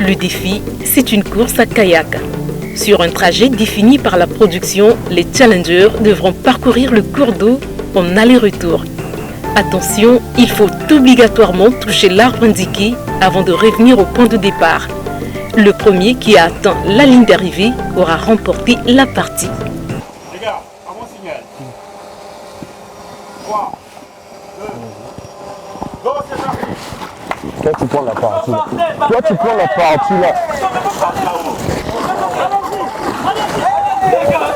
Le défi, c'est une course à kayak. Sur un trajet défini par la production, les challengers devront parcourir le cours d'eau en aller-retour. Attention, il faut obligatoirement toucher l'arbre indiqué avant de revenir au point de départ. Le premier qui a atteint la ligne d'arrivée aura remporté la partie. Les gars, à mon signal. 3, 2, go, c'est parti. Toi tu prends la partie là. Toi tu prends la partie là.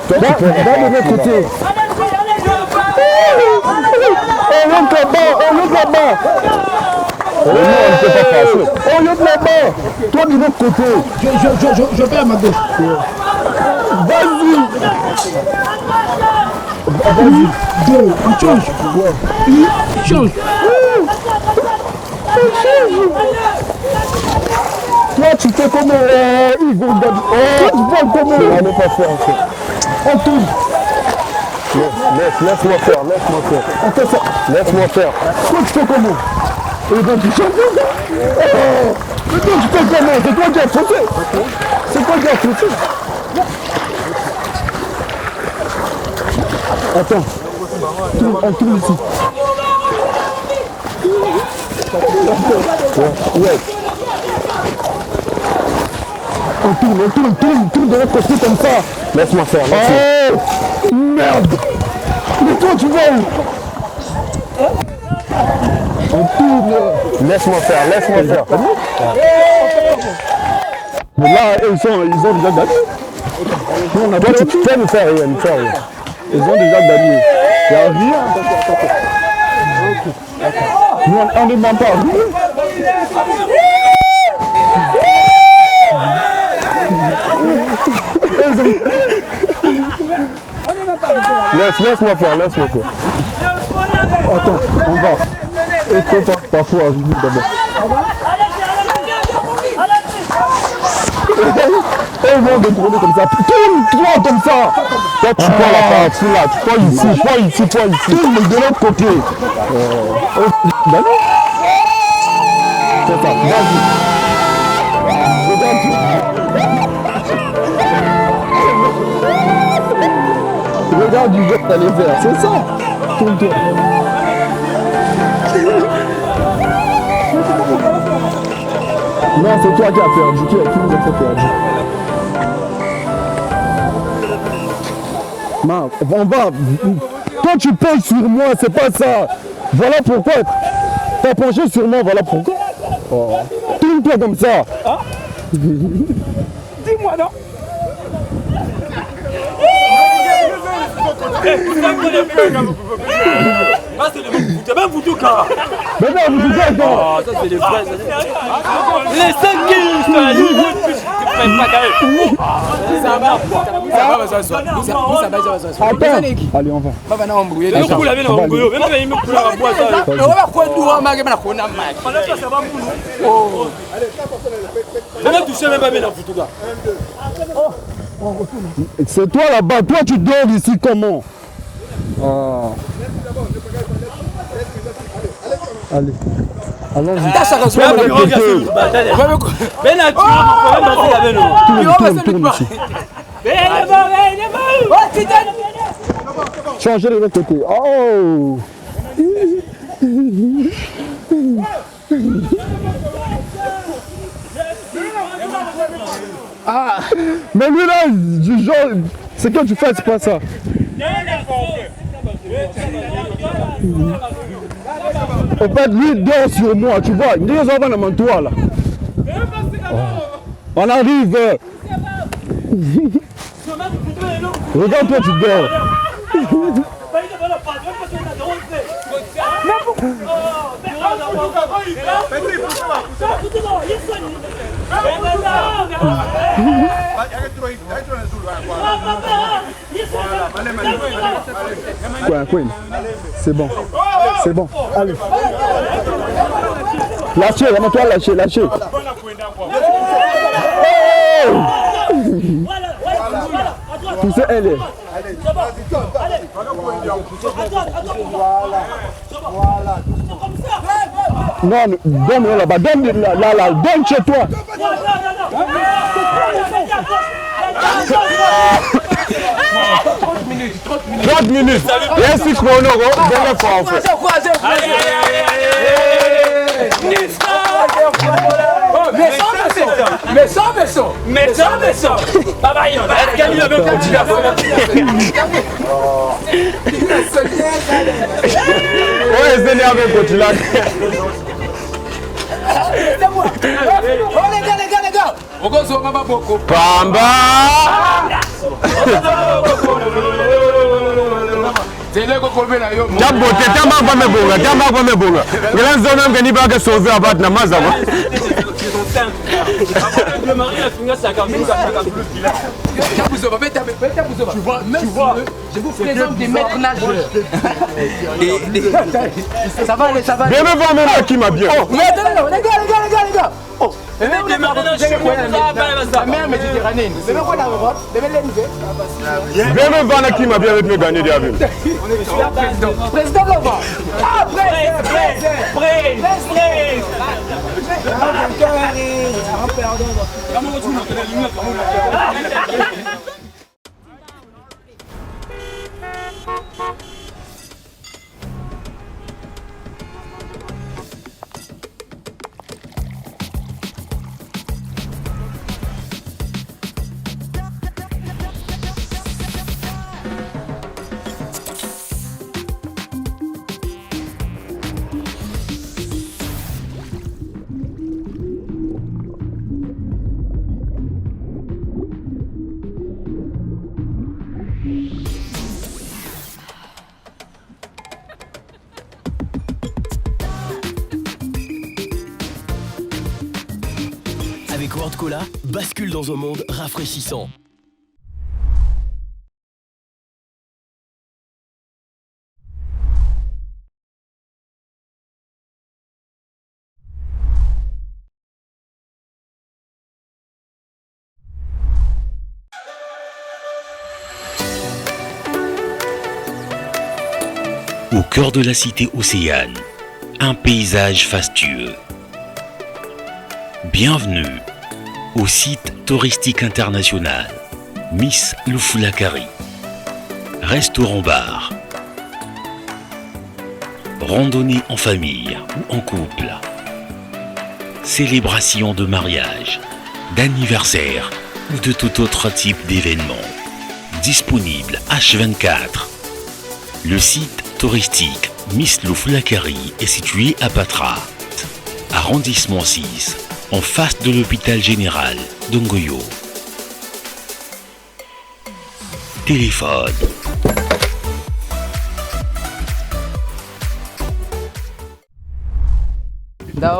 Toi tu prends de l'autre côté. On monte là-bas, on monte là-bas. Oh non, on ne peut pas passer. On monte là-bas. Toi de l'autre côté. Je vais à ma gauche. Vas-y. Vas-y. Deux, on change. Change. Toi tu fais comme ils vont gagner. Toi tu vois comment on ne pas faire en fait. On tourne. Laisse-moi faire. On fait ça. Laisse-moi faire. Toi tu fais comment? Et donc tu changes. Mais toi tu fais comment? C'est toi qui as faussé. C'est toi qui as faussé. Attends. On tourne ici. Ouais. On tourne de l'autre côté comme ça. Laisse-moi faire. Oh merde. Mais toi tu vas où? On tourne. Laisse-moi faire. Mais là ils ont déjà gagné. On a toi tu peux nous faire rien. Ils ont déjà gagné. Il n'y a rien. Nous on ne demande pas. Laisse-moi faire. Attends, on va. Et toi, parfois, je dis d'abord. Ils vont détourner comme ça. Tourne-toi comme ça. Toi, tu prends la partie là. Tu prends ici. Tourne de l'autre côté. D'accord. C'est ça, vas-y. Regarde du jeu que t'allais faire, c'est ça. Tourne-toi. Non, c'est toi qui as perdu, qui nous a fait perdre. Non, on va. Toi tu penches sur moi, c'est pas ça. Voilà pourquoi. T'as penché sur moi, voilà pourquoi. Oh. Tourne-toi comme ça. Hein? Dis-moi non. Ah, c'est même vous tout cas. Mais non, vous êtes ah, ça c'est les vrais. Les 5 allez, on va. C'est toi là-bas, toi tu dors ici comment? Allez. Allons-y. Changez de l'autre côté. Oh. Ah. Mais lui là, du genre, c'est que tu fais, c'est pas ça. En fait, lui dort sur moi, tu vois. Il dit aux enfants dans toi là. Oh. On arrive. Regarde toi, tu dors. Queen. C'est bon. C'est bon. Allez. Lâchez, vraiment-toi, lâchez. Poussez, elle est. Non, donne là-bas, donne là, donne chez toi. 30 minutes. Il y a 6 chrono, donne fois en fait. Ouais, c'est énervé quand tu l'as. Les gars. Pamba. Jabote tamba kwa mebonga. Ngela nzona ngani baka sauver abat na mazama. Le mari a fini sa carte. Tu vois, je vous présente des maîtres nageurs. Ça va. Viens me voir même qui m'a bien. Mais attendez, les gars. Oh, mais même la mer Méditerranée. Viens me voir qui m'a bien avec me gagner des avions. Président Lova. Ah, Avec World Cola, bascule dans un monde rafraîchissant. Au cœur de la cité océane, un paysage fastueux. Bienvenue au site touristique international Miss Louflakari. Restaurant-bar. Randonnée en famille ou en couple. Célébration de mariage, d'anniversaire ou de tout autre type d'événement. Disponible H24. Le site touristique Miss Louflakari est situé à Patra, arrondissement 6, en face de l'hôpital général d'Ongoyo. Téléphone.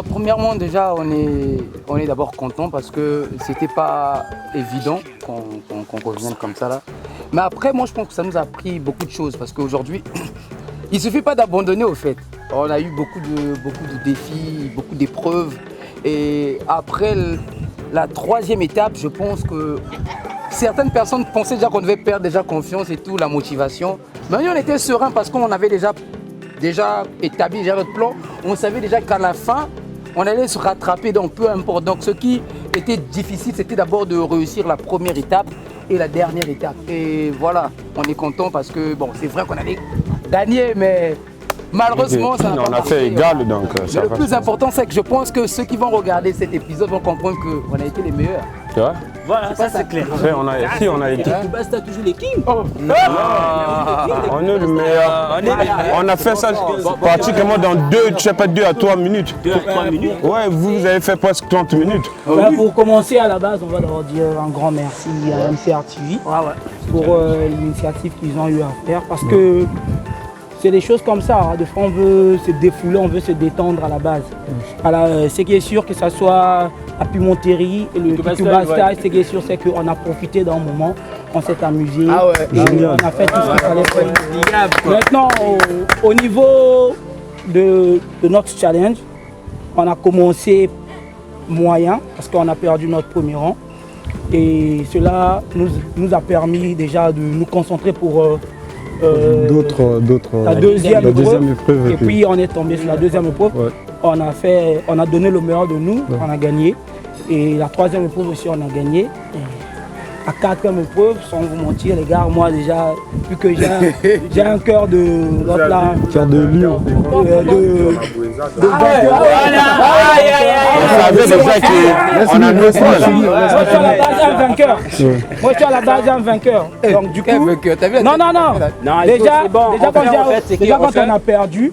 Premièrement, déjà, on est d'abord content parce que c'était pas évident qu'on revienne comme ça là. Mais après, moi, je pense que ça nous a appris beaucoup de choses parce qu'aujourd'hui, il suffit pas d'abandonner au fait. On a eu beaucoup de défis, beaucoup d'épreuves. Et après la troisième étape, je pense que certaines personnes pensaient déjà qu'on devait perdre déjà confiance et tout, la motivation. Mais nous, on était serein parce qu'on avait déjà établi notre plan. On savait déjà qu'à la fin, on allait se rattraper, donc peu importe. Donc ce qui était difficile, c'était d'abord de réussir la première étape et la dernière étape. Et voilà, on est content parce que bon, c'est vrai qu'on allait gagner, mais malheureusement, ça on a fait égal, donc ça le plus important, c'est que je pense que ceux qui vont regarder cet épisode vont comprendre qu'on a été les meilleurs. Tu vois? Voilà, ça c'est clair. On a été. Basta toujours les kings. On est le meilleur. On a fait ça pratiquement dans 2 à 3 minutes. 2 à 3 minutes. Ouais, vous avez fait presque 30 minutes. Pour commencer, à la base, on va leur dire un grand merci à MCR TV pour l'initiative qu'ils ont eu à faire. Parce que c'est des choses comme ça. Hein. Des fois, on veut se défouler, on veut se détendre à la base. Ce qui est sûr, que ce soit la Pimenterie et le Kituba Style, ce qui est sûr, c'est qu'on a profité d'un moment, on s'est amusé, et on a fait tout ce qu'il fallait faire. Maintenant, au niveau de notre challenge, on a commencé moyen, parce qu'on a perdu notre premier rang. Et cela nous a permis déjà de nous concentrer pour la deuxième épreuve. Et puis on est tombé sur la deuxième épreuve. Ouais. On a donné le meilleur de nous, on a gagné. Et la troisième épreuve aussi, on a gagné. Et la quatrième épreuve, sans vous mentir, les gars, moi déjà, vu que j'ai un cœur de cœur de lion. On savait déjà qu'on a deux fois. Moi, je suis à la base un vainqueur. Moi, je suis à la base un vainqueur. Donc, du coup. Non. Déjà, quand on a perdu,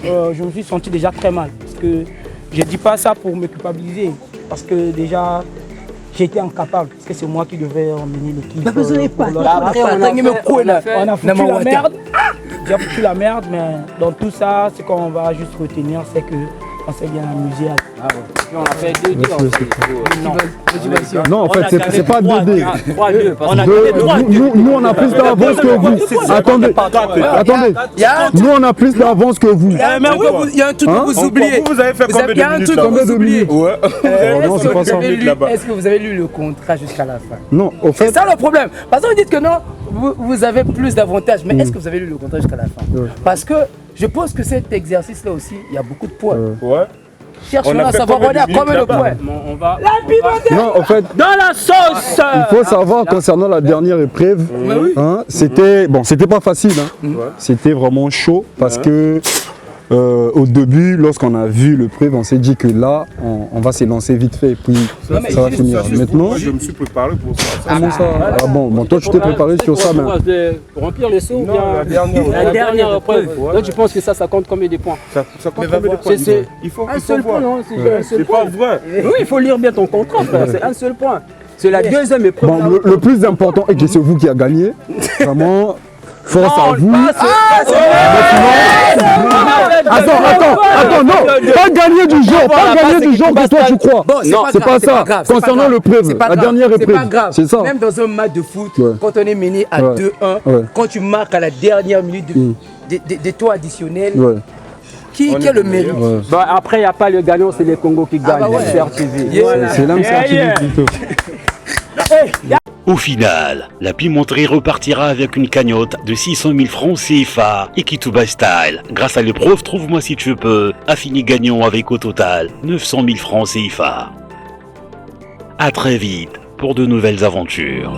je me suis senti déjà très mal. Parce que je ne dis pas ça pour me culpabiliser. Parce que déjà, j'étais incapable. Parce que c'est moi qui devais emmener l'équipe. On a foutu la merde. J'ai foutu la merde, mais dans tout ça, ce qu'on va juste retenir, c'est qu'on s'est bien amusé. On a fait 2-2. Non, en fait, c'est pas 2-2. 3-2. Nous, on a plus d'avance que vous. Attendez. Nous, on a plus d'avance que vous. Mais oui, il y a un truc que vous oubliez. Vous avez fait combien de minutes là? Vous oubliez. Non, c'est pas ça. Est-ce que vous avez lu le contrat jusqu'à la fin? Non, au fait. C'est ça le problème. Parce que vous dites que non, vous avez plus d'avantages. Mais est-ce que vous avez lu le contrat jusqu'à la fin? Parce que je pense que cet exercice-là aussi, il y a beaucoup de points. Ouais. Cherchons à savoir on est à combien de points. Non, en fait, dans la sauce. Il faut savoir concernant la dernière épreuve, c'était pas facile. C'était vraiment chaud parce que au début, lorsqu'on a vu l'épreuve, on s'est dit que là, on va se lancer vite fait et puis ça va finir. Maintenant, je me suis préparé pour ça. Comment ça? Ah bon, toi tu t'es préparé sur ça, mais Pour remplir les sauts, la dernière épreuve. Là, tu penses que ça compte combien de points? Ça compte combien de points? Il faut un seul point, non? C'est pas vrai. Oui, il faut lire bien ton contrat, frère. C'est un seul point. C'est la deuxième épreuve. Bon, le plus important est que c'est vous qui a gagné. Vraiment. Force à vous. Attends, non, pas gagner du genre que toi tu crois. Non, c'est pas ça. Concernant l'épreuve, la dernière épreuve, c'est ça. Même dans un match de foot, quand on est mené à 2-1, quand tu marques à la dernière minute des temps additionnels, qui est le mérite? Après, il n'y a pas le gagnant, c'est les Congos qui gagnent. C'est l'AMCRTV plutôt. Au final, la Pimenterie repartira avec une cagnotte de 600 000 francs CFA et Kituba Style, grâce à l'épreuve Trouve-moi si tu peux, a fini gagnant avec au total 900 000 francs CFA. A très vite pour de nouvelles aventures.